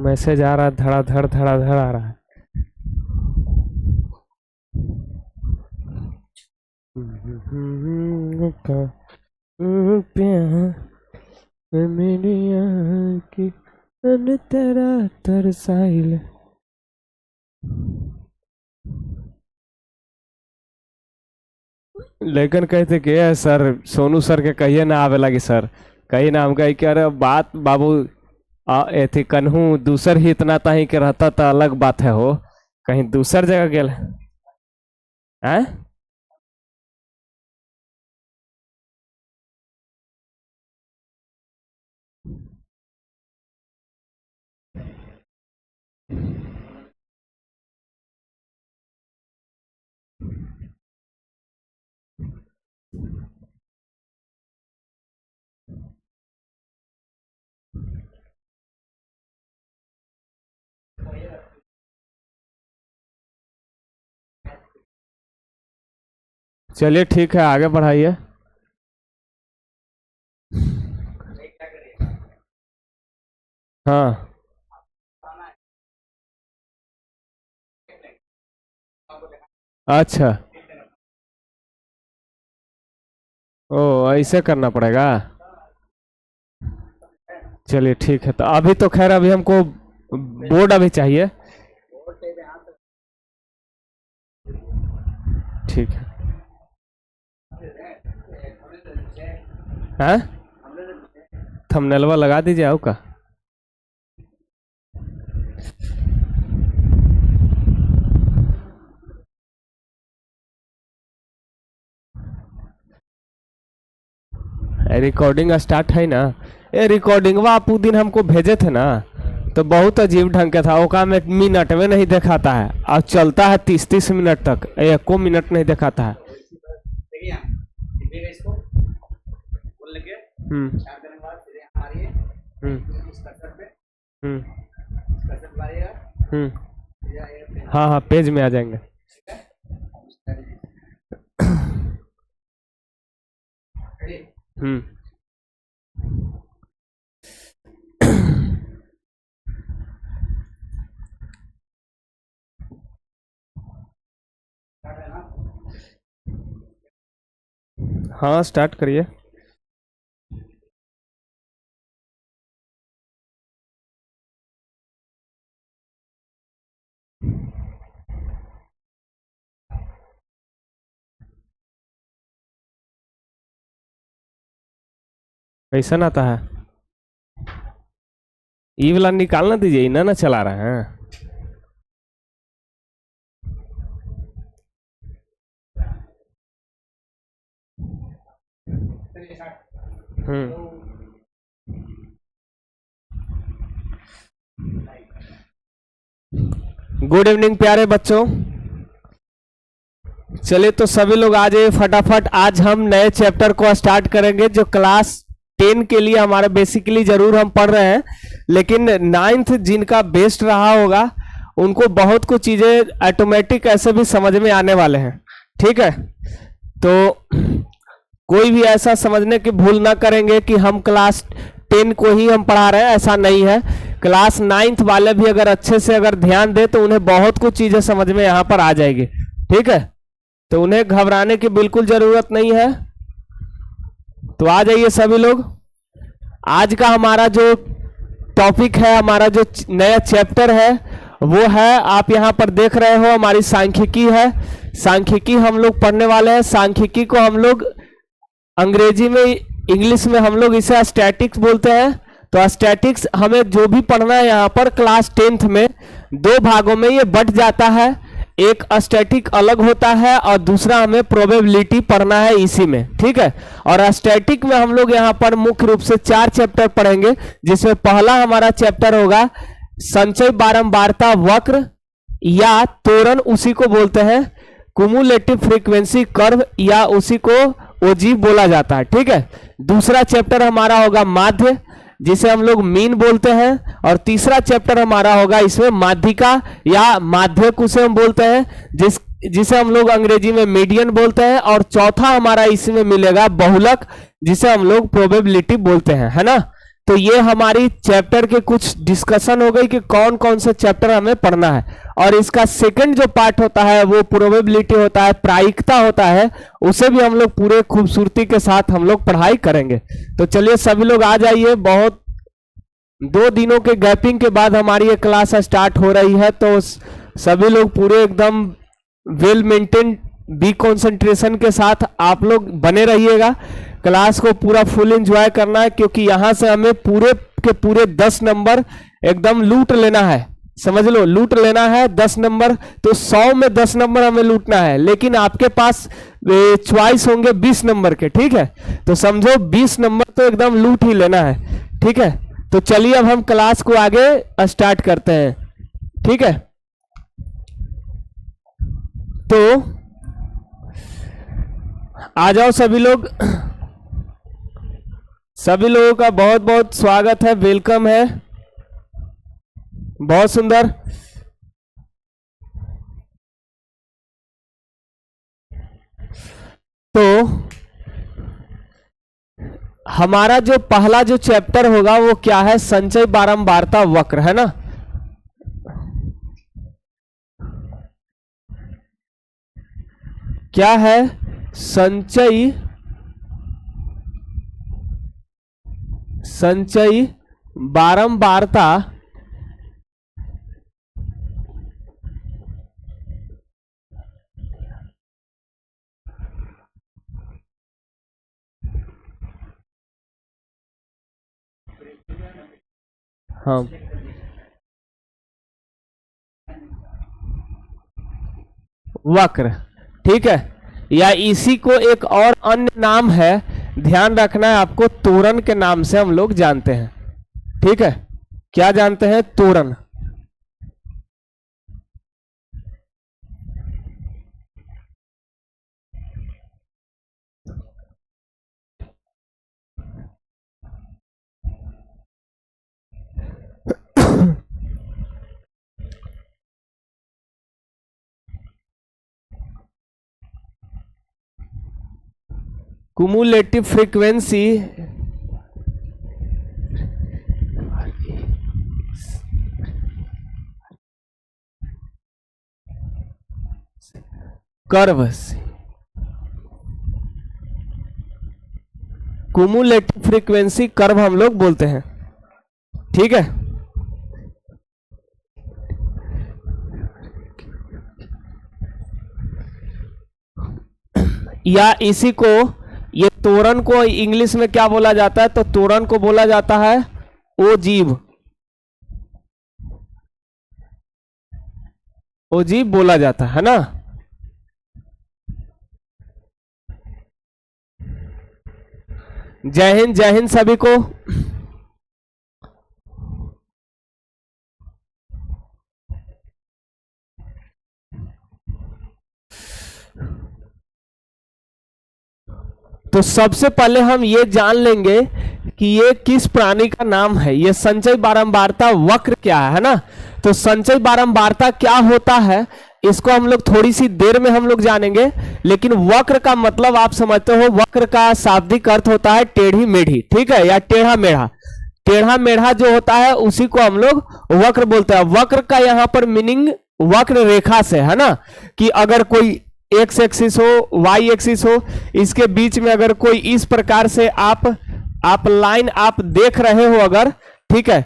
Message आ रहा है, धड़ाधड़ धड़ाधड़ आ रहा है। प्यार मेरी आँखें अन तेरा तरसाइल। लेकिन कहते कि "ए सर, सोनू सर के कहिए ना आवे लगी सर, कही ना हम कही कि अरे बात बाबू एथी कन्हू दूसर ही इतना ताही के रहता तो अलग बात है हो, कहीं दूसर जगह गेल हैं। चलिए ठीक है, आगे बढ़ाइए। हाँ अच्छा, ओ ऐसे करना पड़ेगा। चलिए ठीक है, तो अभी तो खैर अभी हमको बोर्ड अभी चाहिए। ठीक है। हैं, थंबनेलवा लगा दीजिए आओ का। रिकॉर्डिंग स्टार्ट है ना। ये रिकॉर्डिंगवा आप उस दिन हमको भेजे थे ना, तो बहुत अजीब ढंग का था। ओका में मिनट में नहीं दिखाता है और चलता है 30-30 मिनट तक, एक को मिनट नहीं दिखाता है। हम्म हम्म हम्म हाँ हाँ, पेज में आ जाएंगे। हम्म हाँ स्टार्ट करिए। कैसा आता है? ई वाला निकालना दीजिए, इना ना चला रहे हैं। गुड इवनिंग प्यारे बच्चों। चलिए तो सभी लोग आ जाइए फटाफट। आज हम नए चैप्टर को स्टार्ट करेंगे जो क्लास 10 के लिए हमारा बेसिकली जरूर हम पढ़ रहे हैं, लेकिन 9th जिनका बेस्ट रहा होगा उनको बहुत कुछ चीजें ऑटोमेटिक ऐसे भी समझ में आने वाले हैं। ठीक है, तो कोई भी ऐसा समझने की भूल ना करेंगे कि हम क्लास 10 को ही हम पढ़ा रहे हैं, ऐसा नहीं है। क्लास 9th वाले भी अगर अच्छे से अगर ध्यान दे तो उन्हें बहुत कुछ चीजें समझ में यहाँ पर आ जाएगी। ठीक है, तो उन्हें घबराने की बिल्कुल जरूरत नहीं है। तो आ जाइए सभी लोग। आज का हमारा जो टॉपिक है, हमारा जो नया चैप्टर है वो है, आप यहाँ पर देख रहे हो हमारी सांख्यिकी है। सांख्यिकी हम लोग पढ़ने वाले हैं। सांख्यिकी को हम लोग अंग्रेजी में, इंग्लिश में हम लोग इसे स्टैटिक्स बोलते हैं। तो स्टैटिक्स हमें जो भी पढ़ना है यहाँ पर क्लास 10th में 2 भागों में ये बट जाता है। एक स्टैटिक अलग होता है और दूसरा हमें प्रोबेबिलिटी पढ़ना है इसी में। ठीक है, और स्टैटिक में हम लोग यहाँ पर मुख्य रूप से 4 चैप्टर पढ़ेंगे, जिसमें पहला हमारा चैप्टर होगा संचय बारंबारता वक्र या त्वरण, उसी को बोलते हैं कुमुलेटिव फ्रीक्वेंसी कर्व या उसी को ओजी बोला जाता है। ठीक है, दूसरा चैप्टर हमारा होगा माध्य, जिसे हम लोग मीन बोलते हैं, और तीसरा चैप्टर हमारा होगा इसमें माध्यिका या माध्यक उसे हम बोलते हैं, जिसे हम लोग अंग्रेजी में मीडियन बोलते हैं, और चौथा हमारा इसमें मिलेगा बहुलक, जिसे हम लोग प्रोबेबिलिटी बोलते हैं, है ना। तो ये हमारी चैप्टर के कुछ डिस्कशन हो गई कि कौन कौन से चैप्टर हमें पढ़ना है। और इसका सेकंड जो पार्ट होता है वो प्रोबेबिलिटी होता है, प्रायिकता होता है, उसे भी हम लोग पूरे खूबसूरती के साथ हम लोग पढ़ाई करेंगे। तो चलिए सभी लोग आ जाइए। बहुत 2 दिनों के गैपिंग के बाद हमारी ये क्लास स्टार्ट हो रही है, तो सभी लोग पूरे एकदम वेल मेंटेन बी कंसंट्रेशन के साथ आप लोग बने रहिएगा। क्लास को पूरा फुल एंजॉय करना है, क्योंकि यहां से हमें पूरे के पूरे 10 नंबर एकदम लूट लेना है। समझ लो, लूट लेना है 10 नंबर। तो 100 में 10 नंबर हमें लूटना है, लेकिन आपके पास चॉइस होंगे 20 नंबर के। ठीक है, तो समझो 20 नंबर तो एकदम लूट ही लेना है। ठीक है, तो चलिए अब हम क्लास को आगे स्टार्ट करते हैं। ठीक है, तो आ जाओ सभी लोग। सभी लोगों का बहुत बहुत स्वागत है, वेलकम है। बहुत सुंदर। तो हमारा जो पहला जो चैप्टर होगा वो क्या है? संचय बारंबारता वक्र, है ना। क्या है? संचय बारंबारता हाँ वक्र। ठीक है, या इसी को एक और अन्य नाम है, ध्यान रखना है आपको, त्वरण के नाम से हम लोग जानते हैं। ठीक है, क्या जानते हैं? त्वरण। Cumulative frequency curve, cumulative frequency curve हम लोग बोलते हैं। ठीक है, या इसी को, ये त्वरण को इंग्लिश में क्या बोला जाता है? तो त्वरण को बोला जाता है ओजीव। ओजीव बोला जाता है ना। जय हिंद सभी को। तो सबसे पहले हम ये जान लेंगे कि ये किस प्राणी का नाम है। ये संचय बारंबारता वक्र क्या है ना। तो संचय बारंबारता क्या होता है इसको हम लोग थोड़ी सी देर में हम लोग जानेंगे, लेकिन वक्र का मतलब आप समझते हो, वक्र का शाब्दिक अर्थ होता है टेढ़ी मेढ़ी। ठीक है, या टेढ़ा मेढ़ा। टेढ़ा मेढ़ा जो होता है उसी को हम लोग वक्र बोलते हैं। वक्र का यहाँ पर मीनिंग वक्र रेखा से है ना, कि अगर कोई एक्स एक्सिस हो, वाई एक्सिस हो, इसके बीच में अगर कोई इस प्रकार से आप लाइन आप देख रहे हो अगर, ठीक है,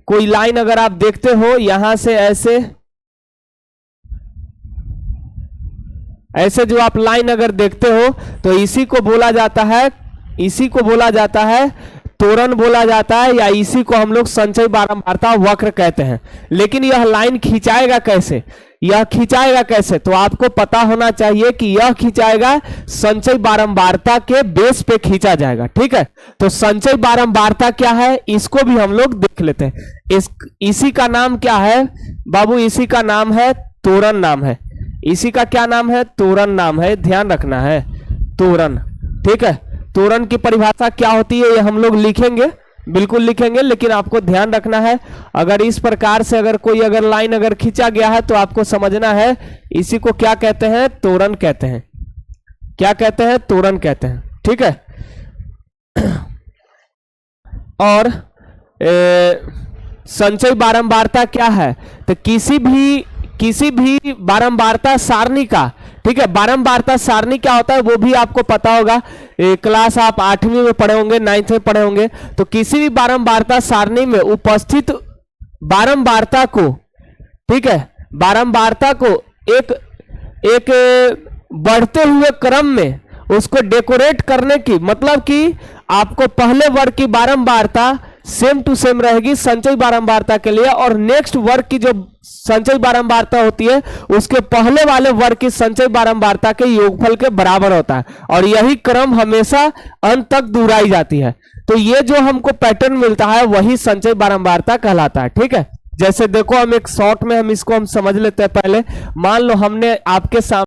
कोई लाइन अगर आप देखते हो यहां से ऐसे जो आप लाइन अगर देखते हो, तो इसी को बोला जाता है त्वरण बोला जाता है, या इसी को हम लोग संचय बारंबारता वक्र कहते हैं। लेकिन यह लाइन खिंचाएगा कैसे? तो आपको पता होना चाहिए कि यह खिंचाएगा संचय बारंबारता के बेस पे खींचा जाएगा। ठीक है, तो संचय बारंबारता क्या है इसको भी हम लोग देख लेते हैं। इसी का नाम क्या है बाबू? इसी का नाम है त्वरण नाम है। इसी का क्या नाम है? त्वरण नाम है, ध्यान रखना है, त्वरण। ठीक है, त्वरण की परिभाषा क्या होती है ये हम लोग लिखेंगे, बिल्कुल लिखेंगे, लेकिन आपको ध्यान रखना है अगर इस प्रकार से अगर कोई अगर लाइन अगर खींचा गया है तो आपको समझना है इसी को क्या कहते हैं? त्वरण कहते हैं। क्या कहते हैं? त्वरण कहते हैं। ठीक है, और संचयी बारंबारता क्या है? तो किसी भी बारंबारता सारणी का, ठीक है, बारंबारता सारणी क्या होता है वो भी आपको पता होगा, क्लास आप 8वीं में पढ़े होंगे, 9th में पढ़े होंगे। तो किसी भी बारंबारता सारणी में उपस्थित बारंबारता को, ठीक है, बारंबारता को एक बढ़ते हुए क्रम में उसको डेकोरेट करने की, मतलब कि आपको पहले वर्ग की बारंबारता सेम टू सेम रहेगी संचयी बारंबारता के लिए, और नेक्स्ट वर्ग की जो संचयी बारंबारता होती है उसके पहले वाले वर्ग की संचयी बारंबारता के योगफल के बराबर होता है, और यही क्रम हमेशा अंत तक दोहराई जाती है। तो ये जो हमको पैटर्न मिलता है वही संचयी बारंबारता कहलाता है। ठीक है, जैसे देखो हम एक शॉर्ट में हम इसको समझ लेते हैं। पहले मान लो हमने आपके सामने